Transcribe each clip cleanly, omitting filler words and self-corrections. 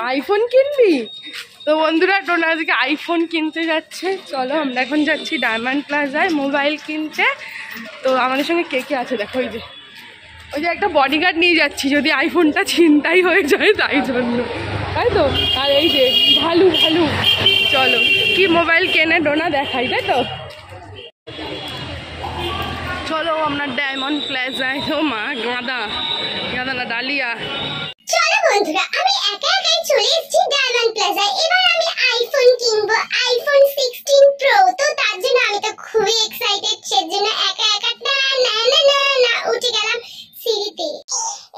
IPhone কিনবি? তো বন্ধুরা ডোনা আজকে আইফোন কিনতে যাচ্ছে। চলো আমরা এখন যাচ্ছি ডায়মন্ড প্লাজায় মোবাইল কিনতে। তো আমাদের সঙ্গে কে কে আছে দেখো, ওই যে একটা বডিগার্ড নিয়ে যাচ্ছি যদি আইফোনটা ছিনতাই হয়ে যায় তাই জন্য, তাই তো। আর এই যে ভালু চলো কি মোবাইল কেনে ডোনা দেখাই, তাই তো। চলো আমরা ডায়মন্ড প্লাজায়। ও মা, গাঁদা না ডালিয়া। চলো বন্ধুরা, আমি একা একাই চলে এসেছি ডায়মন্ড প্লাজায়। এবার আমি আইফোন কিনবো, আইফোন 16 প্রো। তো তার জন্য আমি তো খুবই এক্সাইটেড। সেজন্য একা একা না উঠে গেলাম সিঁড়িতে।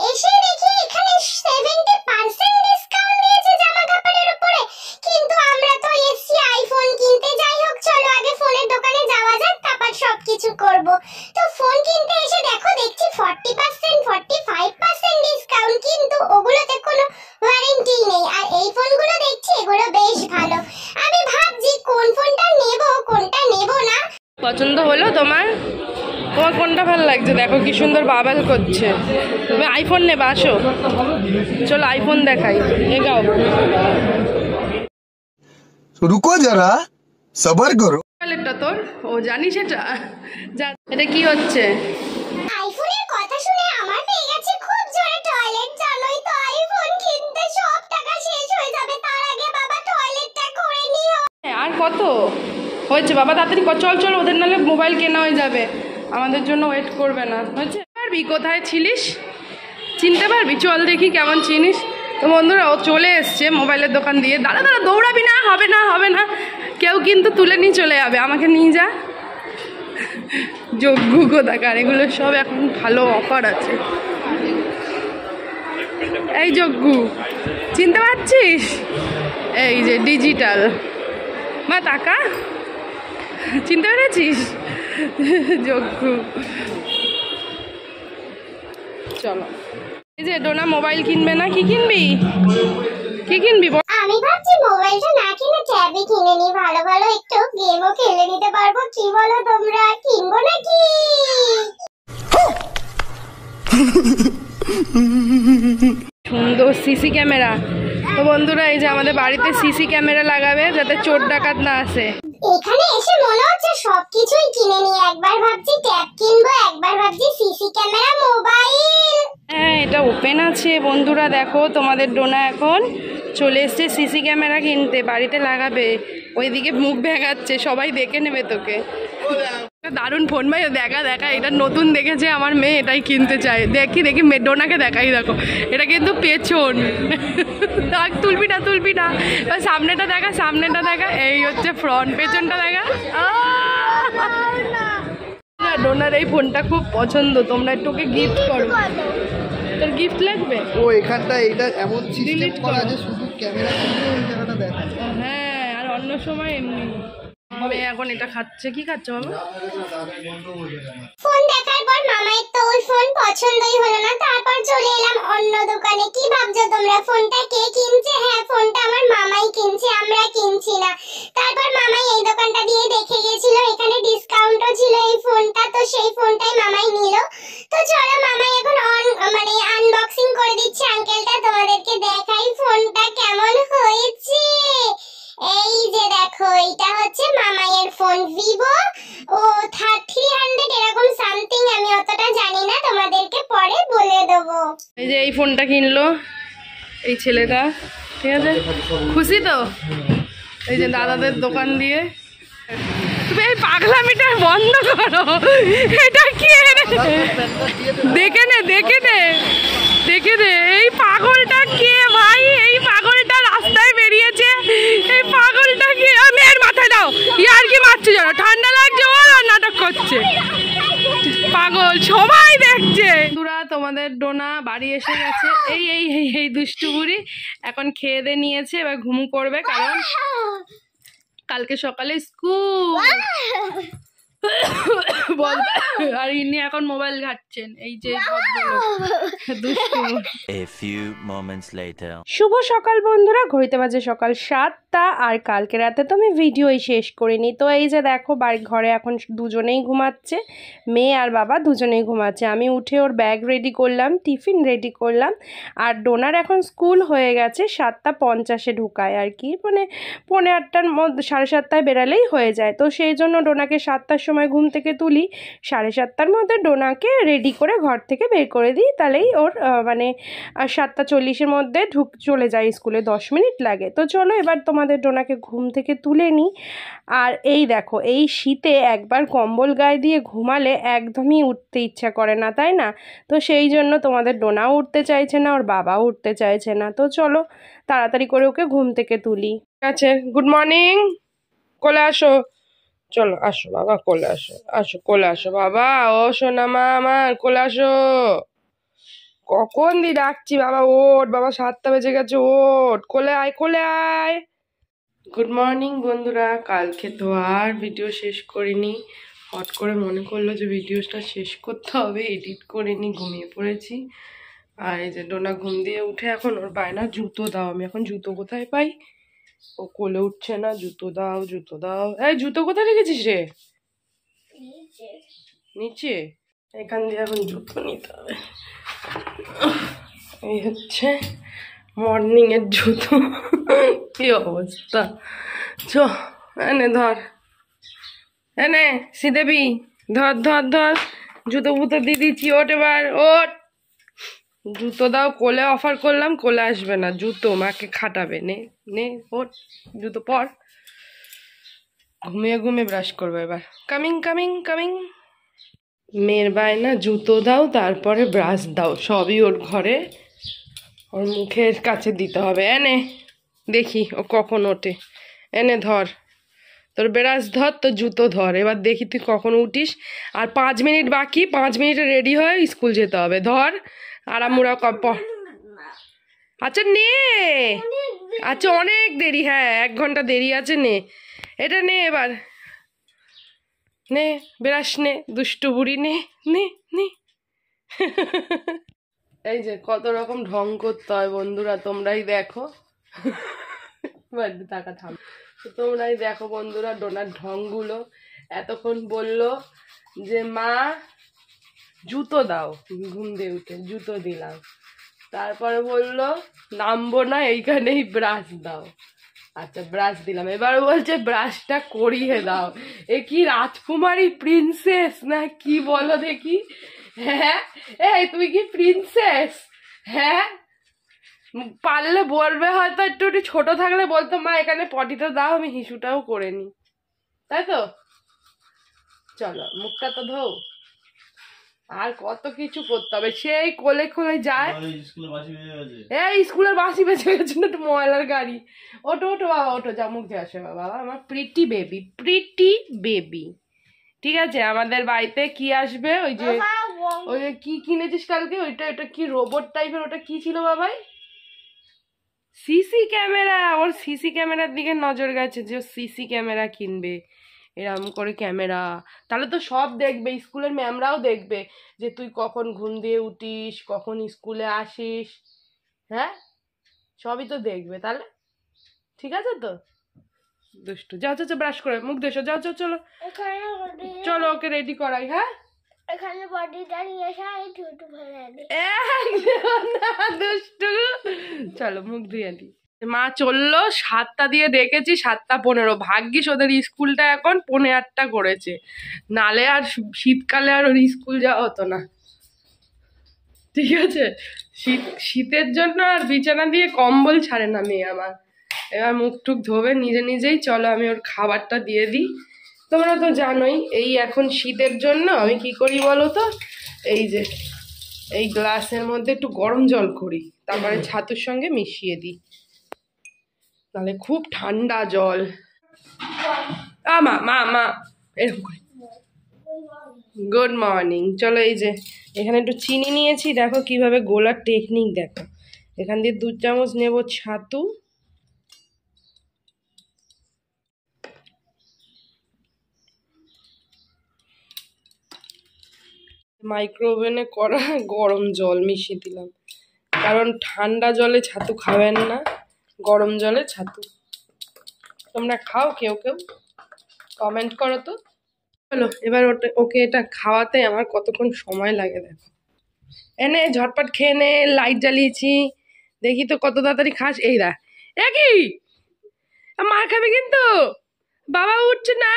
এসে দেখি এখানে 70% ডিসকাউন্ট দিয়েছে জামা কাপড়ের উপরে। কিন্তু আমরা তো এসেছি আইফোন কিনতে। যাই হোক, চলো আগে ফোনের দোকানে যাওয়া যাক, তারপর সবকিছু করব। তো ফোন কিনতে এসে দেখছি 40% 45% ডিসকাউন্ট, কিন্তু ওগুলোতে কোনো ওয়ারেন্টি নেই। আর এই ফোনগুলো দেখছি এগুলো বেশ ভালো। আমি ভাবছি কোন ফোনটা নেব কোনটা নেব না। পছন্দ হলো তোমার? তোমার কোনটা ভালো লাগছে? দেখো কি সুন্দর বাবাল করছে। তুমি আইফোন নেবে, আসো চলো আইফোন দেখাই। এগাও, রুকো যারা, সবার করো। এটা তোর? ও জানিস এটা? এটা কি হচ্ছে? আইফোনের কথা শুনে আমার পেয়ে গেছে খুব জোরে টয়লেট। জানোই তো আইফোন কিনতে সব টাকা শেষ হয়ে যাবে, তার আগে বাবা টয়লেটটা করে নিও। আর কত হয়েছে বাবা? তাড়াতাড়ি চল, ওদের নাহলে মোবাইল কেনা হয়ে যাবে, আমাদের জন্য ওয়েট করবে না। হয়েছে? পারবি? কোথায় ছিলিস? চিনতে পারবি? চল দেখি কেমন চিনিস। তো বন্ধুরা ও চলে এসছে মোবাইলের দোকান দিয়ে। দাঁড়া দৌড়াবি না, হবে না, কেউ কিন্তু তুলে নিয়ে চলে যাবে। আমাকে নিয়ে যা। যজ্ঞ কোথাকার, এগুলো সব এখন ভালো অফার আছে। এই যজ্ঞ চিনতে পারছিস? এই যে ডিজিটাল মা টাকা চিনতে পেরেছিস? যজ্ঞ। চলো, এই যে ডোনা মোবাইল কিনবে না? কি কিনবি? আমি ভাবছি মোবাইলটা না কিনে ট্যাবই কিনে নি, ভালো ভালো একটু গেমও খেলে নিতে পারবো। কি বলো তোমরা, কিনবো নাকি? সুন্দর সিসি ক্যামেরা। তো বন্ধুরা এই যে আমাদের বাড়িতে সিসি ক্যামেরা লাগাবে যাতে চোর ডাকাত না আসে। এখানে এসে মনে হচ্ছে সবকিছুই কিনে নি। একবার ভাবছি ট্যাব কিনবো, একবার ভাবছি সিসি ক্যামেরা, মোবাইল। হ্যাঁ, এটা ওপেন আছে বন্ধুরা। দেখো তোমাদের ডোনা এখন চলে এসছে সিসি ক্যামেরা কিনতে, বাড়িতে লাগাবে। ওইদিকে মুখ ভেঙাচ্ছে, সবাই দেখে নেবে তোকে। দারুণ ফোন ভাই, দেখা এটা নতুন দেখেছে আমার মেয়ে, এটাই কিনতে চায়। দেখি ডোনাকে দেখাই, দেখো এটা কিন্তু পেছন। তুলবি না সামনেটা দেখা। এই হচ্ছে ফ্রন্ট, পেছনটা দেখা। ডোনার এই ফোনটা খুব পছন্দ, তোমরা একটু ওকে গিফট করো। তোর গিফট লাগবে? ও এখানটা এটা এমন সিস্টেম করা যে শুধু ক্যামেরা থেকে ওই জায়গাটা দেখা। হ্যাঁ, আর অন্য সময় এমনি। আমি এখন এটা খাচ্ছে। কি খাচ্ছে বাবা? ফোন দেখার পর মামার তো ওই ফোন পছন্দই হলো না। তারপর চলে এলাম অন্য দোকানে। কি ভাবছো তোমরা, ফোনটা কে কিনছে? হ্যাঁ, ফোনটা আমার মামাই কিনছে, আমরা কিনছি না। তারপর মামাই এই দোকানটা দিয়ে দেখে গেছিল, এখানে ডিসকাউন্টও ছিল এই ফোনটা, তো সেই ফোনটাই মামাই নিল। তো চলো মামাই এখন আনবক্সিং করে দিচ্ছে। আঙ্কেলটা তোমাদেরকে দেখাই ফোনটা কেমন হয়েছে। এই যে দেখো, এটা হচ্ছে মামাইয়ের ফোন, ভিভো ও 300 এরকম সামথিং, আমি অতটা জানি না, তোমাদেরকে পরে বলে দেবো। এই যে এই ফোনটা কিনলো এই ছেলেটা, ঠিক আছে? খুশি তো? এই যে দাদাদের দোকান দিয়ে। তুমি এই পাগলামিটা বন্ধ করো। এটা কি? দেখে নে এই পাগলটা কে ভাই? এই পাগলটা রাস্তায় বেরিয়েছে। এই পাগলটা কে? আমি এর মাথায় দাও, ইয়ার কি মারছে জানো? ঠান্ডা লাগছে বল, আর নাটক করছে। পাগল সবাই দেখছে। বন্ধুরা তোমাদের ডোনা বাড়ি এসে গেছে। এই দুষ্টু বুড়ি এখন খেয়ে দিয়ে নিয়েছে, এবার ঘুমু করবে, কারণ কালকে সকালে স্কুল। আর ইনি এখন মোবাইল ঘাটছেন। এই যে শুভ সকাল বন্ধুরা, ঘড়িতে বাজে সকাল 7। রাতটা, আর কালকে রাতে তো আমি ভিডিওই শেষ করিনি। তো এই যে দেখো বাড়ির ঘরে এখন দুজনেই ঘুমাচ্ছে, মেয়ে আর বাবা দুজনেই ঘুমাচ্ছে। আমি উঠে ওর ব্যাগ রেডি করলাম, টিফিন রেডি করলাম। আর ডোনার এখন স্কুল হয়ে গেছে, 7:50 ঢুকায় আর কি, মানে 7:45-র মধ্যে 7:30টায় বেরালেই হয়ে যায়। তো সেই জন্য ডোনাকে 7টার সময় ঘুম থেকে তুলি, 7:30টার মধ্যে ডোনাকে রেডি করে ঘর থেকে বের করে দিই, তাহলেই ওর মানে 7:40-এর মধ্যে চলে যায় স্কুলে, 10 মিনিট লাগে। তো চলো এবার তোমাদের ডোনাকে ঘুম থেকে তুলে নিই। আর এই দেখো এই শীতে একবার কম্বল গায়ে দিয়ে ঘুমালে একদমই উঠতে ইচ্ছা করে না, তাই না? তো সেই জন্য তোমাদের ডোনাও উঠতে চাইছে না, ওর বাবাও উঠতে চাইছে না। তো চলো তাড়াতাড়ি করে ওকে ঘুম থেকে তুলি। ঠিক আছে, গুড মর্নিং, কোলে আসো, চলো আসো বাবা, কোলে আসো, আসো কোলে আসো বাবা, ও সোনা মা আমার, কোলে আসো। কখন দি ডাকছি বাবা, ওঠ বাবা, 7টা বেজে গেছে, ওঠ, কোলে আয়, কোলে আয়। গুড মর্নিং বন্ধুরা, কালকে তো আর ভিডিও শেষ করিনি, হট করে মনে করলো যে ভিডিওটা শেষ করতে হবে, এডিট করিনি, ঘুমিয়ে পড়েছি। আর এই যে ডোনা ঘুম দিয়ে উঠে এখন ওর বায়না জুতো দাও। আমি এখন জুতো কোথায় পাই? ও কোলে উঠছে না, জুতো দাও জুতো দাও। এই জুতো কোথায় রেখেছিস রে? নিচে। এখান দিয়ে এখন জুতো নিতে হবে। এই হচ্ছে মর্নিং এর জুতো। কি অবস্থা, চ এনে ধর, এনে শ্রীদেবী ধর ধর ধর, জুতো ফুতো দিয়ে দিচ্ছি, ওঠ এবার ওঠ, জুতো দাও। কোলে অফার করলাম, কোলে আসবে না, জুতো মাকে খাটাবে। নে নে ওঠ, জুতো পর, ঘুমিয়ে ঘুমিয়ে ব্রাশ করবে এবার। Coming coming coming. মেয়ের বায়না জুতো দাও তারপরে ব্রাশ দাও, সবই ওর ঘরে ওর মুখের কাছে দিতে হবে। এনে দেখি ও কখন ওঠে, এনে ধর, তোর ব্রাশ ধর, তোর জুতো ধর, এবার দেখি তুই কখন উঠিস। আর 5 মিনিট বাকি, 5 মিনিটে রেডি হয়ে স্কুল যেতে হবে। ধর আরামুরা আচ্ছা নে, আচ্ছা অনেক দেরি, হ্যাঁ 1 ঘন্টা দেরি আছে, নে এটা নে এবার, নে ব্রাশ নে, দুষ্টু বুড়ি, নে নে নে। এই যে কত রকম ঢং করতে হয় বন্ধুরা, তোমরাই দেখো। টাকা থাম, তোমরাই দেখো বন্ধুরা ডোনার ঢংগুলো। এতক্ষণ বললো যে মা জুতো দাও, ঘুম দিয়ে উঠে জুতো দিলাম, তারপরে বললো নামবো না, এইখানেই ব্রাশ দাও। আচ্ছা ব্রাশ দিলাম, এবার বলছে ব্রাশটা করিয়ে দাও। এ কি রাজকুমারী প্রিন্সেস না কি বলো দেখি? হ্যাঁ এই তুই কি প্রিন্সেস? হ্যাঁ পারলে বলবে, হয়তো একটু একটু ছোট থাকলে বলতো মা এখানে পটিটা দাও, আমি হিসুটাও করে নি, তাই তো? চলো মুখটা তো ধোও, আর কত কিছু করতে হবে, সেই কোলে কোলে যায়। এই স্কুলের বাসি বেঁচে গেছে না, একটু ময়লার গাড়ি। ওটো ওটো বাবা, ওটো, যা মুখ দিয়ে আসে বাবা, আমার প্রিটি বেবি, প্রিটি বেবি। ঠিক আছে, আমাদের বাড়িতে কি আসবে? ওই যে কি কিনেছিস কালকে, ওইটা এটা কি রোবট টাইপের, ওটা কি ছিল বাবাই? CC camera. ওর সিসি ক্যামেরার দিকে নজর গেছে যে ও সিসি ক্যামেরা কিনবে, এরম করে ক্যামেরা। তাহলে তো সব দেখবে, স্কুলের ম্যামরাও দেখবে যে তুই কখন ঘুম দিয়ে উঠিস, কখন স্কুলে আসিস, হ্যাঁ সবই তো দেখবে তাহলে। ঠিক আছে তো দুষ্টু, যাও যাও ব্রাশ করে মুখ দেশো, যাও যাও, চলো চলো ওকে রেডি করাই। হ্যাঁ এখানে বডিটা নিয়ে যাই, ঠুটু ফেলে দিই। দুষ্টু, চলো মুখ ধুয়ে দিই। মা চললো, 7টা দিয়ে ডেকেছি, 7:15। ভাগ্যিস ওদের স্কুলটা এখন 8:15 করেছে, নালে আর শীতকালে আর ওর স্কুল যাওয়া হতো না। ঠিক আছে, শীতের জন্য আর বিছানা দিয়ে কম্বল ছাড়ে না মেয়ে আমার। এবার মুখ টুক ধোবে নিজে নিজেই। চলো আমি ওর খাবারটা দিয়ে দিই। তোমরা তো জানোই এই এখন শীতের জন্য আমি কি করি বলো তো, এই যে এই গ্লাসের মধ্যে একটু গরম জল করি, তারপরে ছাতুর সঙ্গে মিশিয়ে দিই, তাহলে খুব ঠান্ডা জল। মা মা মা এরকম করে। Good morning. চলো এই যে এখানে একটু চিনি নিয়েছি, দেখো কিভাবে গোলার টেকনিক দেখো। এখান দিয়ে 2 চামচ নেব ছাতু, মাইক্রোওভেনে করা গরম জল মিশিয়ে দিলাম, কারণ ঠান্ডা জলে ছাতু খাবেন না, গরম জলে ছাতু। তোমরা খাও কেউ কেউ, কমেন্ট করো তো। চলো এবার ওকে এটা খাওয়াতে আমার কতক্ষণ সময় লাগে দেখো। এনে ঝটপট খেয়ে নে, লাইট জ্বালিয়েছি, দেখি তো কত তাড়াতাড়ি খাস। এই দা একই মার খাবে কিন্তু, বাবা উঠছে না,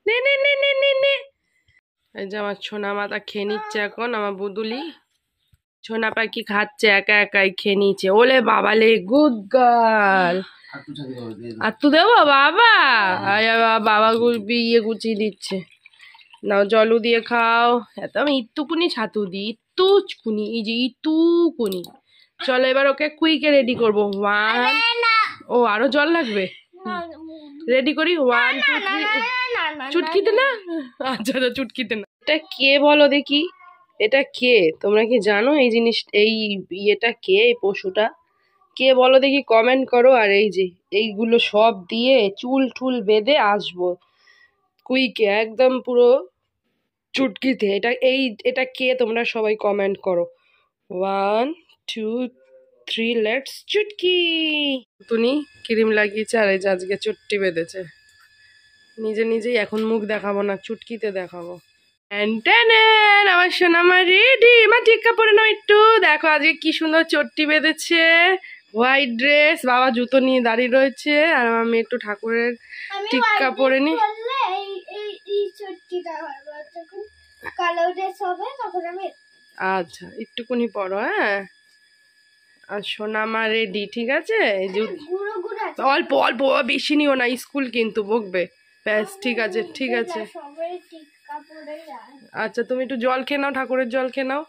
নে নে নে নে নে নে। এই যে আমার সোনা মাতা খেয়ে নিচ্ছে এখন, আমার বুদুলি সোনা পাখি খাচ্ছে একা একাই খেয়ে নিচ্ছে। ওলে বাবালে গুড গার্ল। আর তু দেবো বাবা, বাবা ইয়ে গুছিয়ে দিচ্ছে। নাও জলু দিয়ে খাও। এত আমি ইত্তুকুনি ছাতু দিই, ইত্তুকুনি, এই যে ইত্তুকুনি। চলো এবার ওকে কুইকে রেডি করবো। ওয়ান, ও আরো জল লাগবে, রেডি করি। 1 2 3। চুটকিতে না, আচ্ছা আচ্ছা চুটকিতে না। এটা কে বলো দেখি, এটা কে? তোমরা কি জানো এই জিনিস, এই ইয়েটা কে, এই পশুটা কে বলো দেখি, কমেন্ট করো। আর এই যে এইগুলো সব দিয়ে চুল টুল বেঁধে আসবো কুইকে একদম পুরো চুটকিতে। এটা কে তোমরা সবাই কমেন্ট করো। 1 2 3 লেটস চুটকি। তুমি ক্রিম লাগিয়েছে আর এই যে আজকে চুট্টি বেঁধেছে। নিজে নিজেই এখন মুখ দেখাবো না, চুটকিতে দেখাবো। আমার সোনা মা রেডি। মা টিক্কা পরে নাও একটু, দেখো আজকে কি সুন্দর চট্টি বেঁধেছে, হোয়াইট ড্রেস, বাবা জুতো নিয়ে দাঁড়িয়ে রয়েছে, আর আমার মেয়ে একটু ঠাকুরের টিক্কা পরে নি। আচ্ছা একটুকুনি পরো, হ্যাঁ। আর সোনা মা রেডি, ঠিক আছে। এই যে অল্প অল্প, বেশি নিও না, স্কুল কিন্তু বকবে। ব্যাস ঠিক আছে ঠিক আছে। আচ্ছা তুমি একটু জল খেয়ে নাও, ঠাকুরের জল খেয়ে নাও।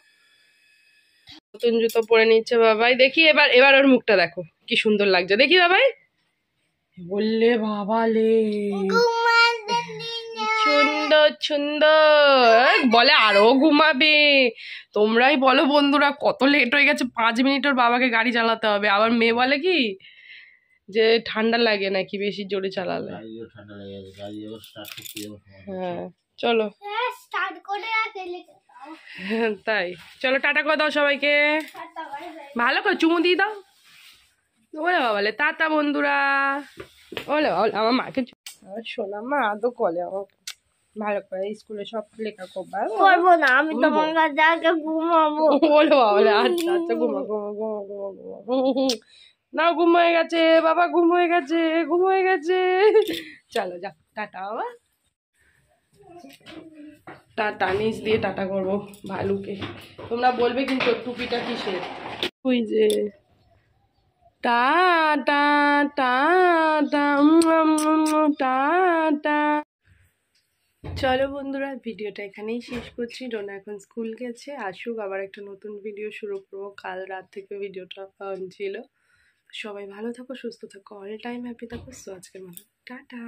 নতুন জুতো পরে নিচ্ছে বাবাই, দেখি এবার এবার ওর মুখটা দেখো কি সুন্দর লাগছে, দেখি বাবাই। বললে বাবালে সুন্দর সুন্দর, বলে আরো ঘুমাবে। তোমরাই বলো বন্ধুরা, কত লেট হয়ে গেছে, 5 মিনিট ওর বাবাকে গাড়ি চালাতে হবে। আবার মেয়ে বলে কি যে ঠান্ডা লাগে নাকি বেশি জোরে চালালে। হ্যাঁ চলো তাই, চলো টাটা করে দাও সবাইকে, ভালো করে চুমু দিয়ে দাও। ওলে বাবালে টাটা বন্ধুরা। ওলে বাবা আমার মাকে, আমার সোনা মা তো কলে আমার ভালো করে স্কুলে সব লেখা করবো না, আমি তোমার কাছে আগে ঘুমাবো। ওলে বাবালে আচ্ছা আচ্ছা ঘুমা ঘুমা ঘুমা ঘুমা ঘুমা। না ঘুম হয়ে গেছে বাবা, ঘুম হয়ে গেছে, ঘুম হয়ে গেছে। চলো যাও টাটা বাবা, টাটা। নিচ দিয়ে টাটা করবো ভালুকে। তোমরা বলবে কিন্তু টুপিটা কিসের। ওই যে টাটা টাটা টাটা। চলো বন্ধুরা ভিডিওটা এখানেই শেষ করছি। ডোনা এখন স্কুল গেছে, আসুক আবার একটা নতুন ভিডিও শুরু করবো। কাল রাত থেকে ভিডিওটা অন ছিল। সবাই ভালো থাকো, সুস্থ থাকো, অল টাইম হ্যাপি থাকো। সো আজকের মতো টাটা।